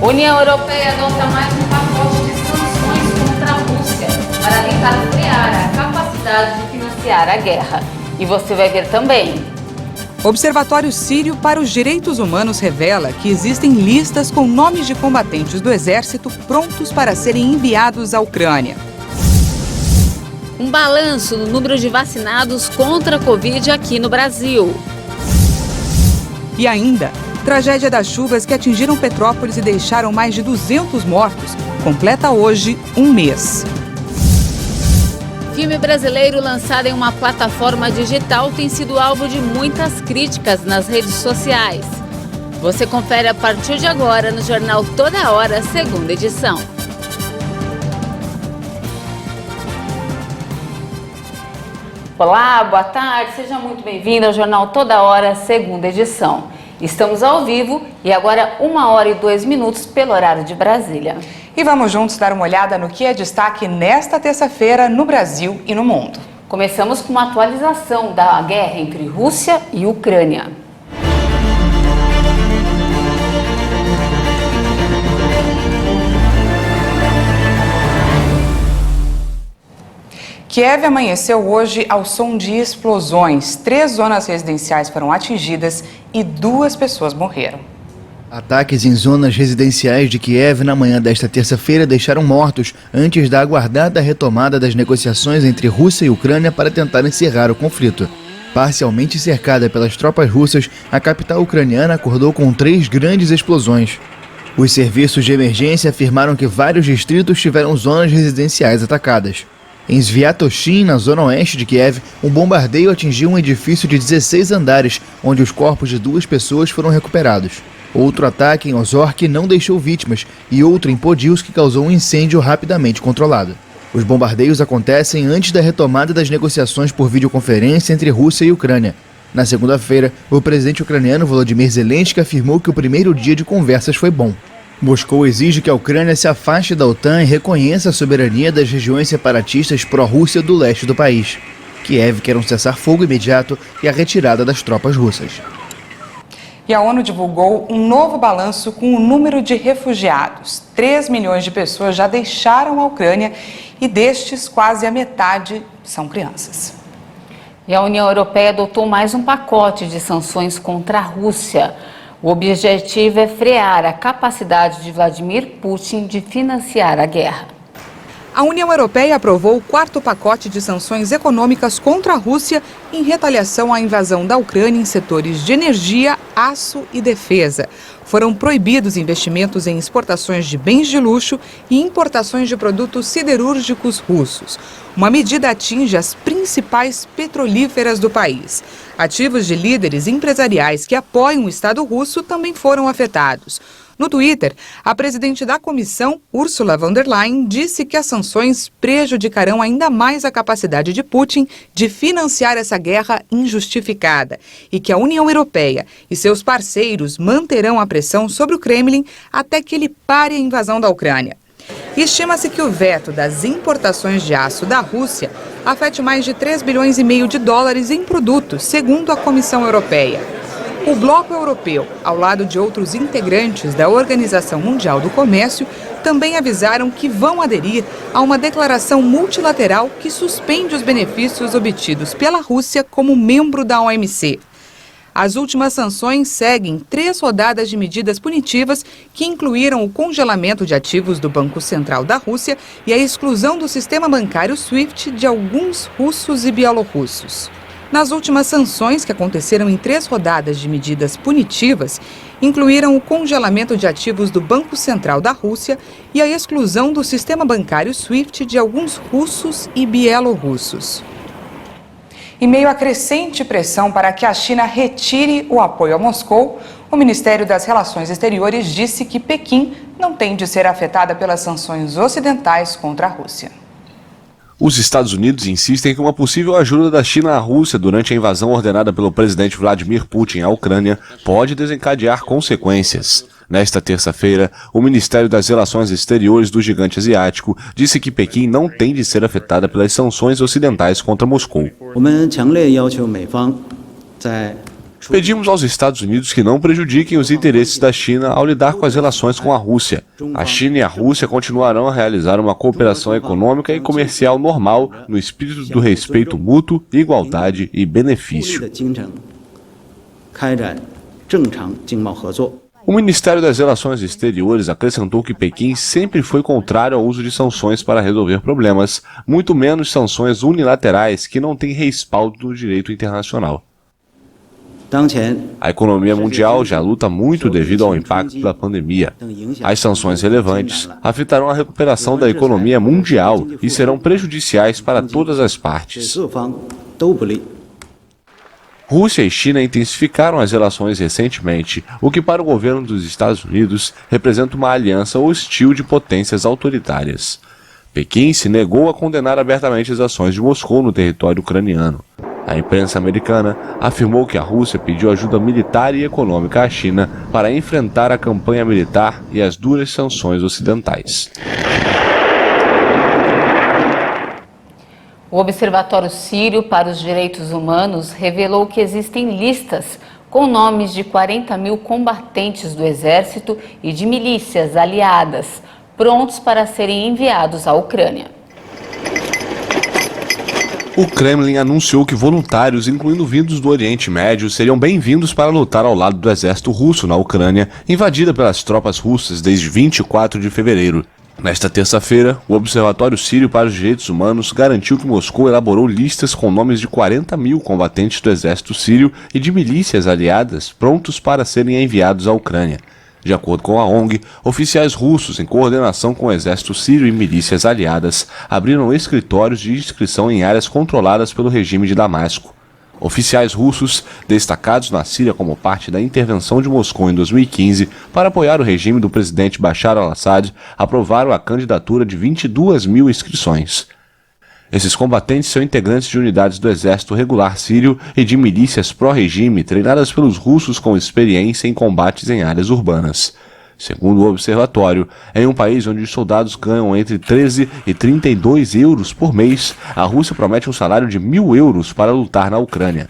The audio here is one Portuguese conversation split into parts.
União Europeia adota mais um pacote de sanções contra a Rússia para tentar frear a capacidade de financiar a guerra. E você vai ver também. Observatório Sírio para os Direitos Humanos revela que existem listas com nomes de combatentes do Exército prontos para serem enviados à Ucrânia. Um balanço no número de vacinados contra a Covid aqui no Brasil. E ainda, tragédia das chuvas que atingiram Petrópolis e deixaram mais de 200 mortos. Completa hoje um mês. Filme brasileiro lançado em uma plataforma digital tem sido alvo de muitas críticas nas redes sociais. Você confere a partir de agora no Jornal Toda Hora, segunda edição. Olá, boa tarde, seja muito bem-vindo ao Jornal Toda Hora, segunda edição. Estamos ao vivo e agora 1h02 pelo horário de Brasília. E vamos juntos dar uma olhada no que é destaque nesta terça-feira no Brasil e no mundo. Começamos com uma atualização da guerra entre Rússia e Ucrânia. Kiev amanheceu hoje ao som de explosões. 3 zonas residenciais foram atingidas e 2 pessoas morreram. Ataques em zonas residenciais de Kiev na manhã desta terça-feira deixaram mortos antes da aguardada retomada das negociações entre Rússia e Ucrânia para tentar encerrar o conflito. Parcialmente cercada pelas tropas russas, a capital ucraniana acordou com 3 grandes explosões. Os serviços de emergência afirmaram que vários distritos tiveram zonas residenciais atacadas. Em Sviatoshin, na zona oeste de Kiev, um bombardeio atingiu um edifício de 16 andares, onde os corpos de 2 pessoas foram recuperados. Outro ataque em Ozork não deixou vítimas e outro em Podilsk causou um incêndio rapidamente controlado. Os bombardeios acontecem antes da retomada das negociações por videoconferência entre Rússia e Ucrânia. Na segunda-feira, o presidente ucraniano Volodymyr Zelensky afirmou que o primeiro dia de conversas foi bom. Moscou exige que a Ucrânia se afaste da OTAN e reconheça a soberania das regiões separatistas pró-Rússia do leste do país. Kiev quer um cessar-fogo imediato e a retirada das tropas russas. E a ONU divulgou um novo balanço com o número de refugiados. 3 milhões de pessoas já deixaram a Ucrânia e destes quase a metade são crianças. E a União Europeia adotou mais um pacote de sanções contra a Rússia. O objetivo é frear a capacidade de Vladimir Putin de financiar a guerra. A União Europeia aprovou o 4º pacote de sanções econômicas contra a Rússia em retaliação à invasão da Ucrânia em setores de energia, aço e defesa. Foram proibidos investimentos em exportações de bens de luxo e importações de produtos siderúrgicos russos. Uma medida atinge as principais petrolíferas do país. Ativos de líderes empresariais que apoiam o Estado russo também foram afetados. No Twitter, a presidente da comissão, Ursula von der Leyen, disse que as sanções prejudicarão ainda mais a capacidade de Putin de financiar essa guerra injustificada e que a União Europeia e seus parceiros manterão a pressão sobre o Kremlin até que ele pare a invasão da Ucrânia. Estima-se que o veto das importações de aço da Rússia afete mais de 3,5 bilhões de dólares em produtos, segundo a Comissão Europeia. O Bloco Europeu, ao lado de outros integrantes da Organização Mundial do Comércio, também avisaram que vão aderir a uma declaração multilateral que suspende os benefícios obtidos pela Rússia como membro da OMC. As últimas sanções seguem 3 rodadas de medidas punitivas que incluíram o congelamento de ativos do Banco Central da Rússia e a exclusão do sistema bancário SWIFT de alguns russos e bielorrussos. Nas últimas sanções, que aconteceram em 3 rodadas de medidas punitivas, incluíram o congelamento de ativos do Banco Central da Rússia e a exclusão do sistema bancário SWIFT de alguns russos e bielorrussos. Em meio à crescente pressão para que a China retire o apoio a Moscou, o Ministério das Relações Exteriores disse que Pequim não tem de ser afetada pelas sanções ocidentais contra a Rússia. Os Estados Unidos insistem que uma possível ajuda da China à Rússia durante a invasão ordenada pelo presidente Vladimir Putin à Ucrânia pode desencadear consequências. Nesta terça-feira, o Ministério das Relações Exteriores do gigante asiático disse que Pequim não tem de ser afetada pelas sanções ocidentais contra Moscou. Pedimos aos Estados Unidos que não prejudiquem os interesses da China ao lidar com as relações com a Rússia. A China e a Rússia continuarão a realizar uma cooperação econômica e comercial normal no espírito do respeito mútuo, igualdade e benefício. O Ministério das Relações Exteriores acrescentou que Pequim sempre foi contrário ao uso de sanções para resolver problemas, muito menos sanções unilaterais que não têm respaldo no direito internacional. A economia mundial já luta muito devido ao impacto da pandemia. As sanções relevantes afetarão a recuperação da economia mundial e serão prejudiciais para todas as partes. Rússia e China intensificaram as relações recentemente, o que para o governo dos Estados Unidos representa uma aliança hostil de potências autoritárias. Pequim se negou a condenar abertamente as ações de Moscou no território ucraniano. A imprensa americana afirmou que a Rússia pediu ajuda militar e econômica à China para enfrentar a campanha militar e as duras sanções ocidentais. O Observatório Sírio para os Direitos Humanos revelou que existem listas com nomes de 40 mil combatentes do exército e de milícias aliadas, prontos para serem enviados à Ucrânia. O Kremlin anunciou que voluntários, incluindo vindos do Oriente Médio, seriam bem-vindos para lutar ao lado do exército russo na Ucrânia, invadida pelas tropas russas desde 24 de fevereiro. Nesta terça-feira, o Observatório Sírio para os Direitos Humanos garantiu que Moscou elaborou listas com nomes de 40 mil combatentes do exército sírio e de milícias aliadas prontos para serem enviados à Ucrânia. De acordo com a ONG, oficiais russos, em coordenação com o exército sírio e milícias aliadas, abriram escritórios de inscrição em áreas controladas pelo regime de Damasco. Oficiais russos, destacados na Síria como parte da intervenção de Moscou em 2015 para apoiar o regime do presidente Bashar al-Assad, aprovaram a candidatura de 22 mil inscrições. Esses combatentes são integrantes de unidades do exército regular sírio e de milícias pró-regime treinadas pelos russos com experiência em combates em áreas urbanas. Segundo o observatório, em um país onde os soldados ganham entre 13 e 32 euros por mês, a Rússia promete um salário de 1.000 euros para lutar na Ucrânia.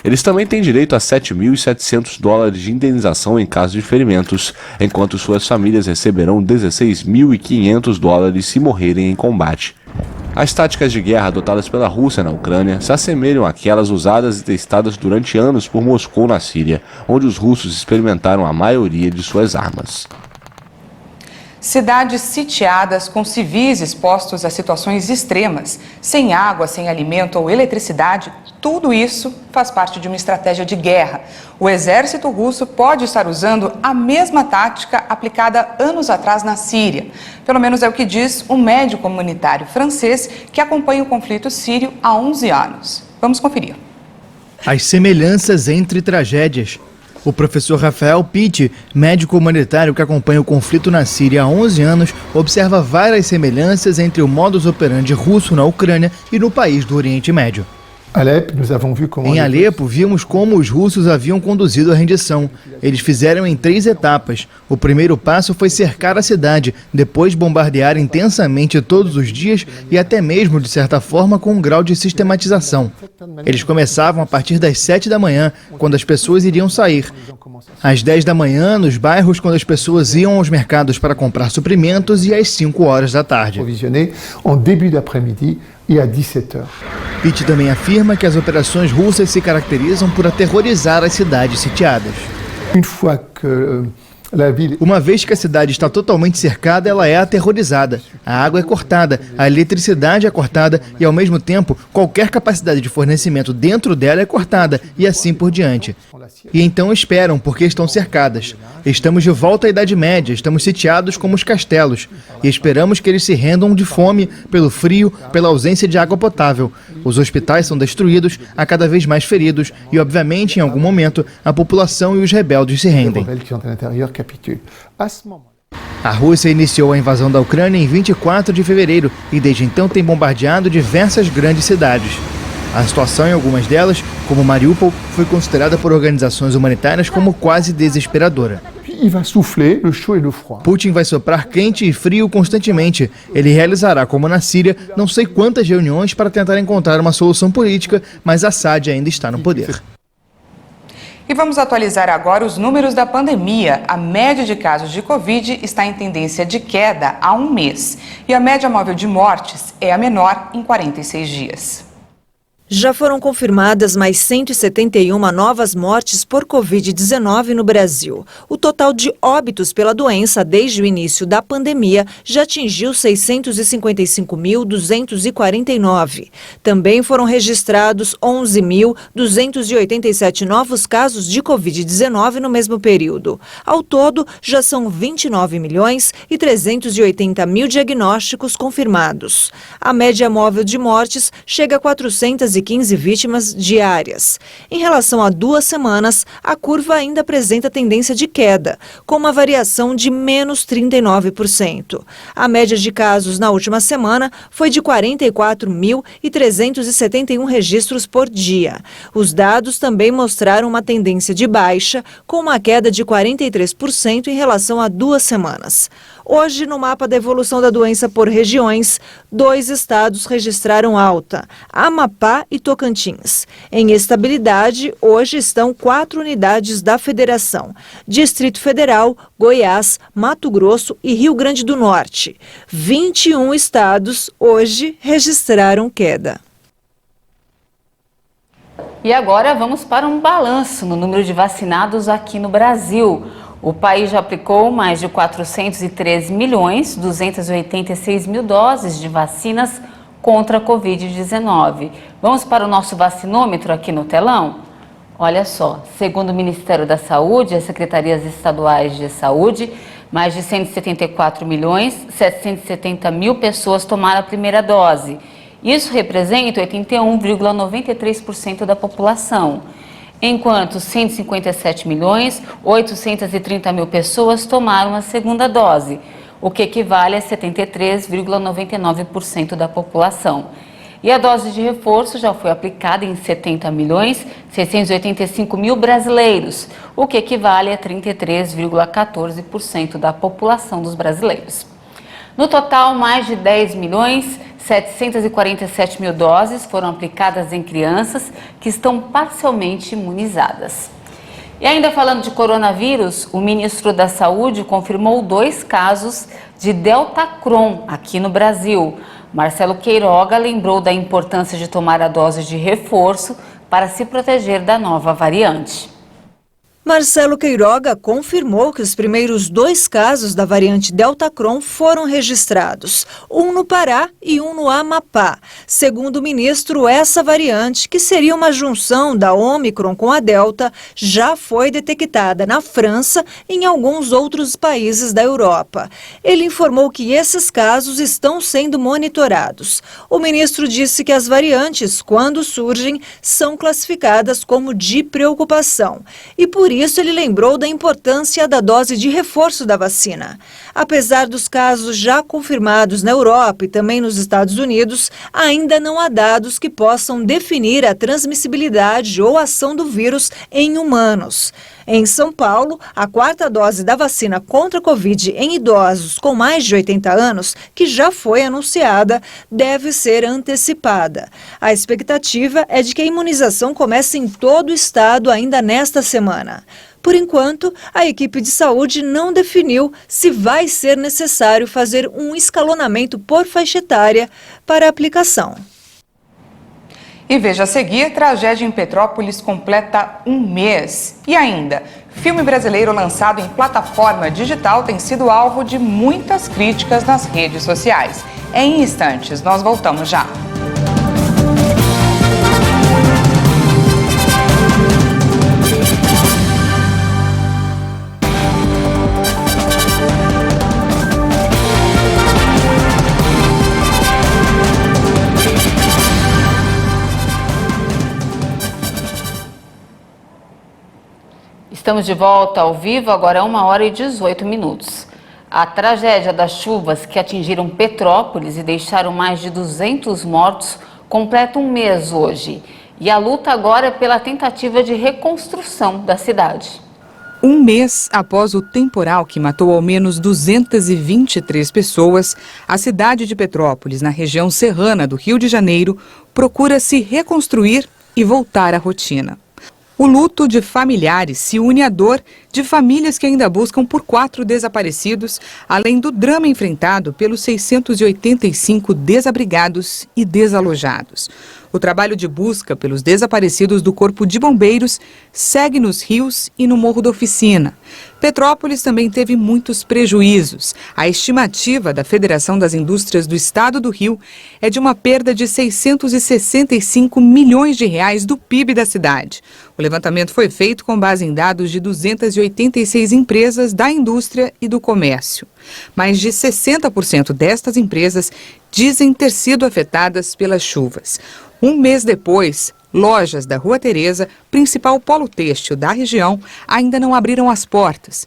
Eles também têm direito a 7.700 dólares de indenização em caso de ferimentos, enquanto suas famílias receberão 16.500 dólares se morrerem em combate. As táticas de guerra adotadas pela Rússia na Ucrânia se assemelham àquelas usadas e testadas durante anos por Moscou na Síria, onde os russos experimentaram a maioria de suas armas. Cidades sitiadas com civis expostos a situações extremas, sem água, sem alimento ou eletricidade, tudo isso faz parte de uma estratégia de guerra. O exército russo pode estar usando a mesma tática aplicada anos atrás na Síria. Pelo menos é o que diz um médico comunitário francês que acompanha o conflito sírio há 11 anos. Vamos conferir. As semelhanças entre tragédias. O professor Rafael Pitti, médico humanitário que acompanha o conflito na Síria há 11 anos, observa várias semelhanças entre o modus operandi russo na Ucrânia e no país do Oriente Médio. Em Alepo, vimos como os russos haviam conduzido a rendição. Eles fizeram em 3 etapas. O primeiro passo foi cercar a cidade, depois bombardear intensamente todos os dias e até mesmo, de certa forma, com um grau de sistematização. Eles começavam a partir das 7 da manhã, quando as pessoas iriam sair. Às 10 da manhã, nos bairros, quando as pessoas iam aos mercados para comprar suprimentos, e às 5 horas da tarde. E às 17 horas. Pitt também afirma que as operações russas se caracterizam por aterrorizar as cidades sitiadas. Uma vez que a cidade está totalmente cercada, ela é aterrorizada. A água é cortada, a eletricidade é cortada e, ao mesmo tempo, qualquer capacidade de fornecimento dentro dela é cortada e assim por diante. E então esperam, porque estão cercadas. Estamos de volta à Idade Média, estamos sitiados como os castelos e esperamos que eles se rendam de fome, pelo frio, pela ausência de água potável. Os hospitais são destruídos, há cada vez mais feridos e, obviamente, em algum momento, a população e os rebeldes se rendem. A Rússia iniciou a invasão da Ucrânia em 24 de fevereiro e desde então tem bombardeado diversas grandes cidades. A situação em algumas delas, como Mariupol, foi considerada por organizações humanitárias como quase desesperadora. Putin vai soprar quente e frio constantemente. Ele realizará, como na Síria, não sei quantas reuniões para tentar encontrar uma solução política, mas Assad ainda está no poder. E vamos atualizar agora os números da pandemia. A média de casos de Covid está em tendência de queda há um mês. E a média móvel de mortes é a menor em 46 dias. Já foram confirmadas mais 171 novas mortes por Covid-19 no Brasil. O total de óbitos pela doença desde o início da pandemia já atingiu 655.249. Também foram registrados 11.287 novos casos de Covid-19 no mesmo período. Ao todo, já são 29.380.000 diagnósticos confirmados. A média móvel de mortes chega a 415 vítimas diárias. Em relação a 2 semanas, a curva ainda apresenta tendência de queda, com uma variação de menos 39%. A média de casos na última semana foi de 44.371 registros por dia. Os dados também mostraram uma tendência de baixa, com uma queda de 43% em relação a 2 semanas. Hoje, no mapa da evolução da doença por regiões, 2 estados registraram alta: Amapá e Tocantins. Em estabilidade, hoje estão 4 unidades da Federação: Distrito Federal, Goiás, Mato Grosso e Rio Grande do Norte. 21 estados hoje registraram queda. E agora vamos para um balanço no número de vacinados aqui no Brasil. O país já aplicou mais de 413.286.000 doses de vacinas contra a Covid-19. Vamos para o nosso vacinômetro aqui no telão? Olha só, segundo o Ministério da Saúde e as Secretarias Estaduais de Saúde, mais de 174.770.000 pessoas tomaram a primeira dose. Isso representa 81,93% da população. Enquanto 157.830.000 pessoas tomaram a segunda dose, o que equivale a 73,99% da população. E a dose de reforço já foi aplicada em 70.685.000 brasileiros, o que equivale a 33,14% da população dos brasileiros. No total, mais de 10.747.000 doses foram aplicadas em crianças que estão parcialmente imunizadas. E ainda falando de coronavírus, o ministro da Saúde confirmou 2 casos de Deltacron aqui no Brasil. Marcelo Queiroga lembrou da importância de tomar a dose de reforço para se proteger da nova variante. Marcelo Queiroga confirmou que os primeiros 2 casos da variante Deltacron foram registrados, um no Pará e um no Amapá. Segundo o ministro, essa variante, que seria uma junção da Ômicron com a Delta, já foi detectada na França e em alguns outros países da Europa. Ele informou que esses casos estão sendo monitorados. O ministro disse que as variantes, quando surgem, são classificadas como de preocupação e por isso ele lembrou da importância da dose de reforço da vacina. Apesar dos casos já confirmados na Europa e também nos Estados Unidos, ainda não há dados que possam definir a transmissibilidade ou ação do vírus em humanos. Em São Paulo, a 4ª dose da vacina contra a Covid em idosos com mais de 80 anos, que já foi anunciada, deve ser antecipada. A expectativa é de que a imunização comece em todo o estado ainda nesta semana. Por enquanto, a equipe de saúde não definiu se vai ser necessário fazer um escalonamento por faixa etária para a aplicação. E veja a seguir, tragédia em Petrópolis completa um mês. E ainda, filme brasileiro lançado em plataforma digital tem sido alvo de muitas críticas nas redes sociais. Em instantes, nós voltamos já. Estamos de volta ao vivo, agora 1h18. A tragédia das chuvas que atingiram Petrópolis e deixaram mais de 200 mortos completa um mês hoje. E a luta agora é pela tentativa de reconstrução da cidade. Um mês após o temporal que matou ao menos 223 pessoas, a cidade de Petrópolis, na região serrana do Rio de Janeiro, procura se reconstruir e voltar à rotina. O luto de familiares se une à dor de famílias que ainda buscam por 4 desaparecidos, além do drama enfrentado pelos 685 desabrigados e desalojados. O trabalho de busca pelos desaparecidos do Corpo de Bombeiros segue nos rios e no Morro da Oficina. Petrópolis também teve muitos prejuízos. A estimativa da Federação das Indústrias do Estado do Rio é de uma perda de 665 milhões de reais do PIB da cidade. O levantamento foi feito com base em dados de 286 empresas da indústria e do comércio. Mais de 60% destas empresas dizem ter sido afetadas pelas chuvas. Um mês depois, lojas da Rua Tereza, principal polo têxtil da região, ainda não abriram as portas.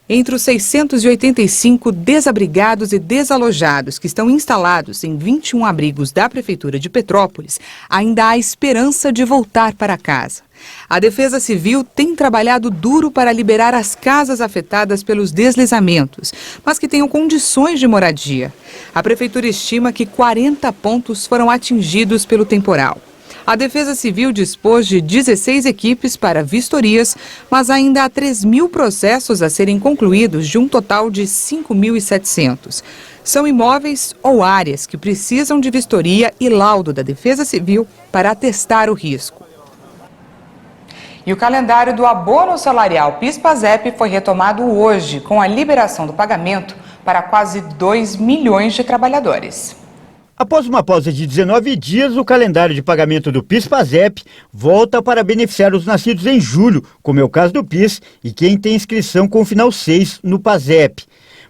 Entre os 685 desabrigados e desalojados que estão instalados em 21 abrigos da Prefeitura de Petrópolis, ainda há esperança de voltar para casa. A Defesa Civil tem trabalhado duro para liberar as casas afetadas pelos deslizamentos, mas que tenham condições de moradia. A Prefeitura estima que 40 pontos foram atingidos pelo temporal. A Defesa Civil dispôs de 16 equipes para vistorias, mas ainda há 3.000 processos a serem concluídos de um total de 5.700. São imóveis ou áreas que precisam de vistoria e laudo da Defesa Civil para atestar o risco. E o calendário do abono salarial PIS/PASEP foi retomado hoje, com a liberação do pagamento para quase 2 milhões de trabalhadores. Após uma pausa de 19 dias, o calendário de pagamento do PIS/PASEP volta para beneficiar os nascidos em julho, como é o caso do PIS, e quem tem inscrição com o final 6 no PASEP.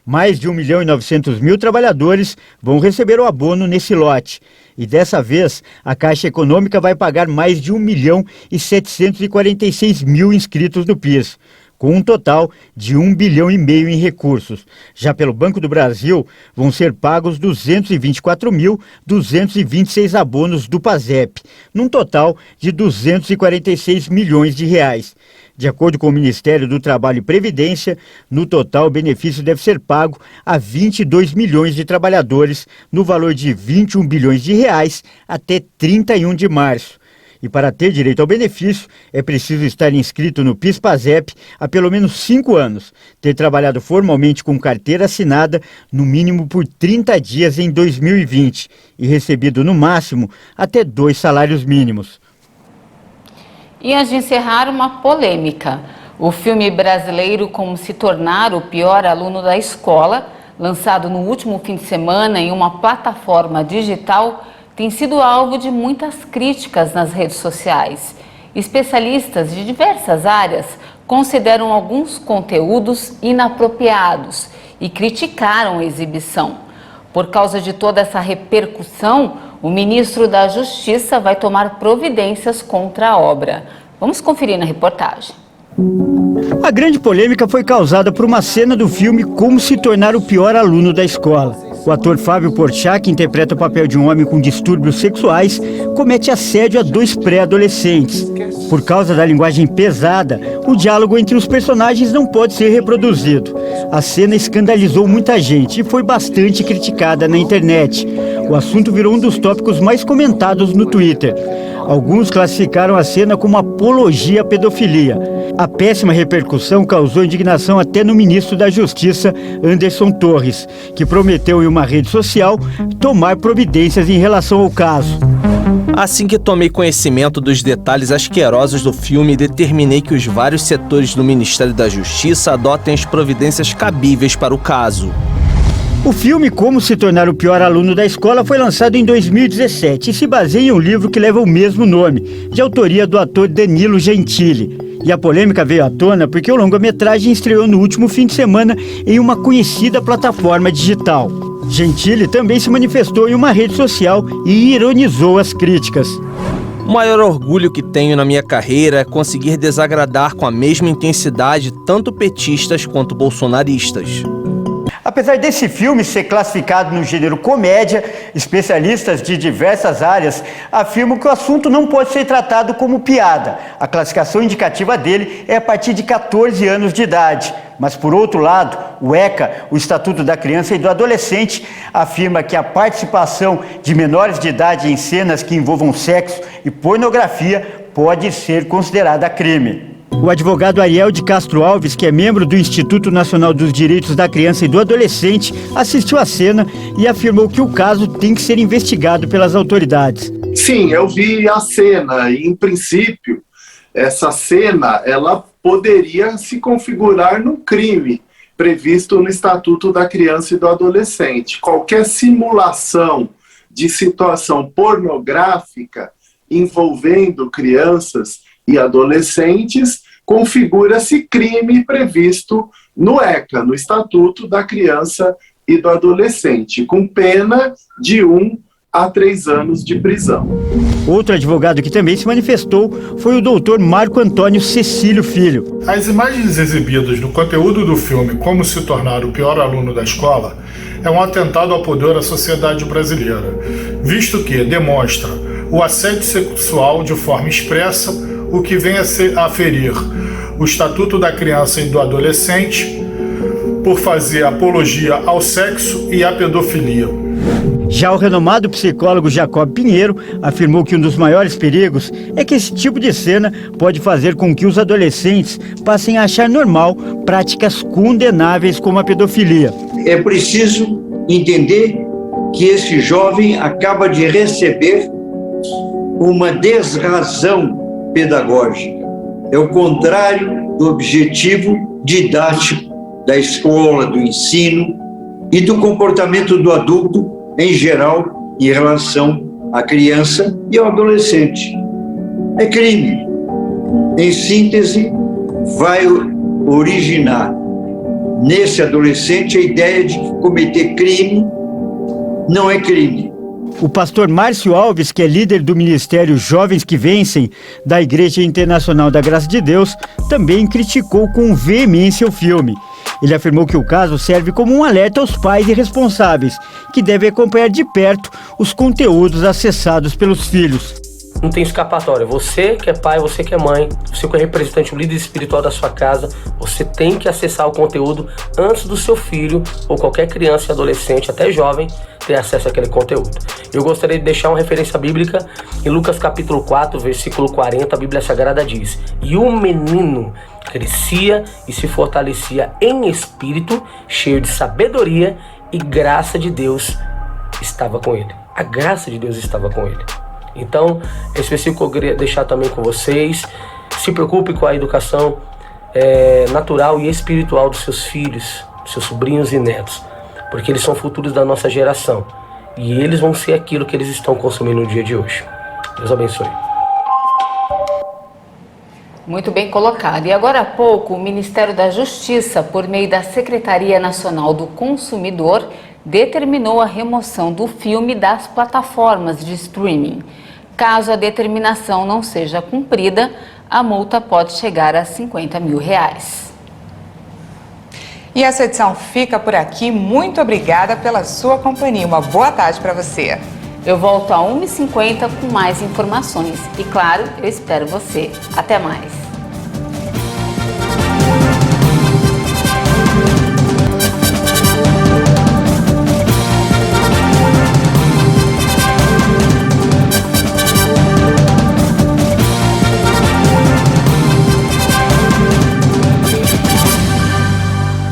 Mais de 1.900.000 trabalhadores vão receber o abono nesse lote. E dessa vez, a Caixa Econômica vai pagar mais de 1.746.000 inscritos do PIS, com um total de 1,5 bilhão em recursos. Já pelo Banco do Brasil, vão ser pagos 224.226 abonos do PASEP, num total de 246 milhões de reais. De acordo com o Ministério do Trabalho e Previdência, no total o benefício deve ser pago a 22 milhões de trabalhadores, no valor de 21 bilhões de reais até 31 de março. E para ter direito ao benefício, é preciso estar inscrito no PIS/PASEP há pelo menos 5 anos, ter trabalhado formalmente com carteira assinada no mínimo por 30 dias em 2020 e recebido no máximo até 2 salários mínimos. E antes de encerrar, uma polêmica. O filme brasileiro Como se tornar o pior aluno da escola, lançado no último fim de semana em uma plataforma digital, tem sido alvo de muitas críticas nas redes sociais. Especialistas de diversas áreas consideram alguns conteúdos inapropriados e criticaram a exibição. Por causa de toda essa repercussão, o ministro da Justiça vai tomar providências contra a obra. Vamos conferir na reportagem. A grande polêmica foi causada por uma cena do filme Como se tornar o pior aluno da escola. O ator Fábio Porchat, que interpreta o papel de um homem com distúrbios sexuais, comete assédio a 2 pré-adolescentes. Por causa da linguagem pesada, o diálogo entre os personagens não pode ser reproduzido. A cena escandalizou muita gente e foi bastante criticada na internet. O assunto virou um dos tópicos mais comentados no Twitter. Alguns classificaram a cena como apologia à pedofilia. A péssima repercussão causou indignação até no ministro da Justiça, Anderson Torres, que prometeu em uma rede social tomar providências em relação ao caso. Assim que tomei conhecimento dos detalhes asquerosos do filme, determinei que os vários setores do Ministério da Justiça adotem as providências cabíveis para o caso. O filme Como se tornar o pior aluno da escola foi lançado em 2017 e se baseia em um livro que leva o mesmo nome, de autoria do ator Danilo Gentili. E a polêmica veio à tona porque o longa-metragem estreou no último fim de semana em uma conhecida plataforma digital. Gentili também se manifestou em uma rede social e ironizou as críticas. O maior orgulho que tenho na minha carreira é conseguir desagradar com a mesma intensidade tanto petistas quanto bolsonaristas. Apesar desse filme ser classificado no gênero comédia, especialistas de diversas áreas afirmam que o assunto não pode ser tratado como piada. A classificação indicativa dele é a partir de 14 anos de idade. Mas, por outro lado, o ECA, o Estatuto da Criança e do Adolescente, afirma que a participação de menores de idade em cenas que envolvam sexo e pornografia pode ser considerada crime. O advogado Ariel de Castro Alves, que é membro do Instituto Nacional dos Direitos da Criança e do Adolescente, assistiu à cena e afirmou que o caso tem que ser investigado pelas autoridades. Sim, eu vi a cena e, em princípio, essa cena ela poderia se configurar no crime previsto no Estatuto da Criança e do Adolescente. Qualquer simulação de situação pornográfica envolvendo crianças e adolescentes configura-se crime previsto no ECA, no Estatuto da Criança e do Adolescente, com pena de 1 a 3 anos de prisão. Outro advogado que também se manifestou foi o doutor Marco Antônio Cecílio Filho. As imagens exibidas no conteúdo do filme Como se tornar o pior aluno da escola é um atentado ao pudor da sociedade brasileira, visto que demonstra o assédio sexual de forma expressa, o que vem a ferir o Estatuto da Criança e do Adolescente por fazer apologia ao sexo e à pedofilia. Já o renomado psicólogo Jacob Pinheiro afirmou que um dos maiores perigos é que esse tipo de cena pode fazer com que os adolescentes passem a achar normal práticas condenáveis como a pedofilia. É preciso entender que esse jovem acaba de receber uma desrazão pedagógica. É o contrário do objetivo didático da escola, do ensino e do comportamento do adulto em geral em relação à criança e ao adolescente. É crime. Em síntese, vai originar nesse adolescente a ideia de que cometer crime não é crime. O pastor Márcio Alves, que é líder do Ministério Jovens que Vencem, da Igreja Internacional da Graça de Deus, também criticou com veemência o filme. Ele afirmou que o caso serve como um alerta aos pais e responsáveis, que devem acompanhar de perto os conteúdos acessados pelos filhos. Não tem escapatória. Você que é pai, você que é mãe, você que é representante, o líder espiritual da sua casa, você tem que acessar o conteúdo antes do seu filho ou qualquer criança e adolescente, até jovem, ter acesso àquele conteúdo. Eu gostaria de deixar uma referência bíblica em Lucas capítulo 4, versículo 40, a Bíblia Sagrada diz: "E o menino crescia e se fortalecia em espírito, cheio de sabedoria, e graça de Deus estava com ele." A graça de Deus estava com ele. Então, esse versículo eu queria deixar também com vocês. Se preocupe com a educação natural e espiritual dos seus filhos, seus sobrinhos e netos, porque eles são futuros da nossa geração e eles vão ser aquilo que eles estão consumindo no dia de hoje. Deus abençoe. Muito bem colocado. E agora há pouco, o Ministério da Justiça, por meio da Secretaria Nacional do Consumidor, determinou a remoção do filme das plataformas de streaming. Caso a determinação não seja cumprida, a multa pode chegar a R$50 mil. E essa edição fica por aqui. Muito obrigada pela sua companhia. Uma boa tarde para você. Eu volto a 1h50 com mais informações. E claro, eu espero você. Até mais.